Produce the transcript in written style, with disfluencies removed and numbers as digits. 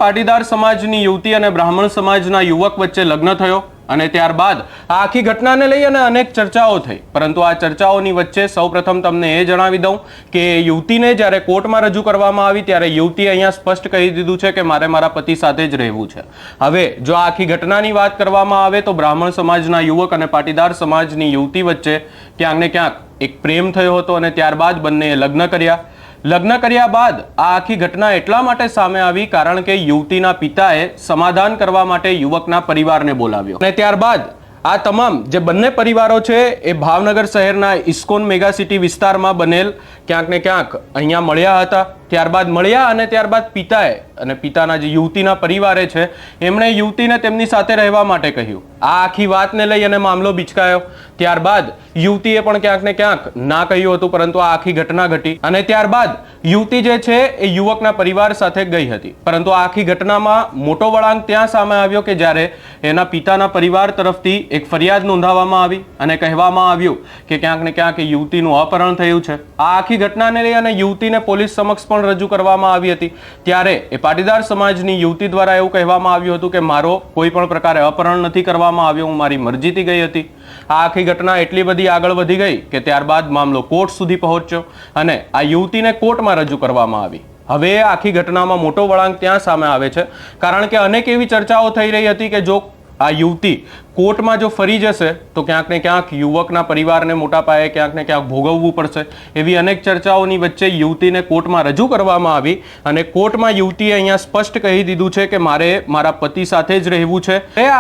પાટીદાર સમાજની યુવતી અને બ્રાહ્મણ સમાજના યુવક વચ્ચે લગ્ન થયો અને ત્યારબાદ આ આખી ઘટનાને લઈ અને અનેક ચર્ચાઓ થઈ, પરંતુ આ ચર્ચાઓની વચ્ચે સૌપ્રથમ તમને એ જણાવી દઉં કે યુવતીને જ્યારે કોર્ટમાં રજૂ કરવામાં આવી ત્યારે યુવતીએ અહીંયા સ્પષ્ટ કહી દીધું છે કે મારે મારા પતિ સાથે જ રહેવું છે। હવે જો આ આખી ઘટનાની વાત કરવામાં આવે તો બ્રાહ્મણ સમાજના યુવક અને પાટીદાર સમાજની યુવતી વચ્ચે ક્યાંક ને ક્યાંક એક પ્રેમ થયો હતો અને ત્યારબાદ બંનેએ લગ્ન કર્યા બાદ આ આખી ઘટના એટલા માટે સામે આવી કારણ કે યુવતીના પિતાએ સમાધાન કરવા માટે યુવકના પરિવારને બોલાવ્યો અને ત્યારબાદ આ તમામ જે બંને પરિવારો છે એ ભાવનગર શહેરના ઇસ્કોન મેગા સિટી વિસ્તારમાં બનેલ ક્યાંક ને ક્યાંક અહીંયા મળ્યા હતા। ત્યારબાદ મળ્યા અને ત્યારબાદ પિતાએ અને પિતાના જે યુવતીના પરિવારે છે એમણે યુવતીને તેમની સાથે રહેવા માટે કહ્યું। આ આખી વાતને લઈ અને મામલો બિચકાયો। ત્યારબાદ યુવતીએ પણ ક્યાંક ને ક્યાંક ના કહ્યું હતું, પરંતુ આ આખી ઘટના ઘટી અને ત્યારબાદ યુવતી જે છે એ યુવકના પરિવાર સાથે ગઈ હતી, પરંતુ આ આખી ઘટનામાં મોટો વળાંક ત્યાં સામે આવ્યો કે જ્યારે એના પિતાના પરિવાર તરફથી એક ફરિયાદ નોંધાવવામાં આવી અને કહેવામાં આવ્યું કે ક્યાંક ને ક્યાંક યુવતીનું અપહરણ થયું છે। આ આખી ઘટનાને લઈ અને યુવતીને પોલીસ સમક્ષ પણ રજૂ કરવામાં આવી હતી। ત્યારે એ પાટીદાર સમાજની યુવતી દ્વારા એવું કહેવામાં આવ્યું હતું કે મારો કોઈ પણ પ્રકારે અપહરણ નથી કરવામાં આવ્યો, હું મારી મરજીથી ગઈ હતી। આ આખી ઘટના એટલી બધી આગળ વધી ગઈ કે ત્યારબાદ મામલો કોર્ટ સુધી પહોંચ્યો અને આ યુવતીને કોર્ટમાં રજૂ કરવામાં આવી। હવે આખી ઘટનામાં મોટો વળાંક ત્યાં સામે આવે છે કારણ કે અનેક એવી ચર્ચાઓ થઈ રહી હતી કે જો આ યુવતી કોર્ટમાં જો ફરી જશે તો ક્યાંક ને ક્યાંક યુવકના પરિવારને મોટા પાયે ક્યાંક ને ક્યાંક ભોગવવું પડશે। એવી અનેક ચર્ચાઓની વચ્ચે યુવતીને કોર્ટમાં રજૂ કરવામાં આવી અને કોર્ટમાં યુવતીએ અહીંયા સ્પષ્ટ કહી દીધું છે કે મારે મારા પતિ સાથે જ રહેવું છે।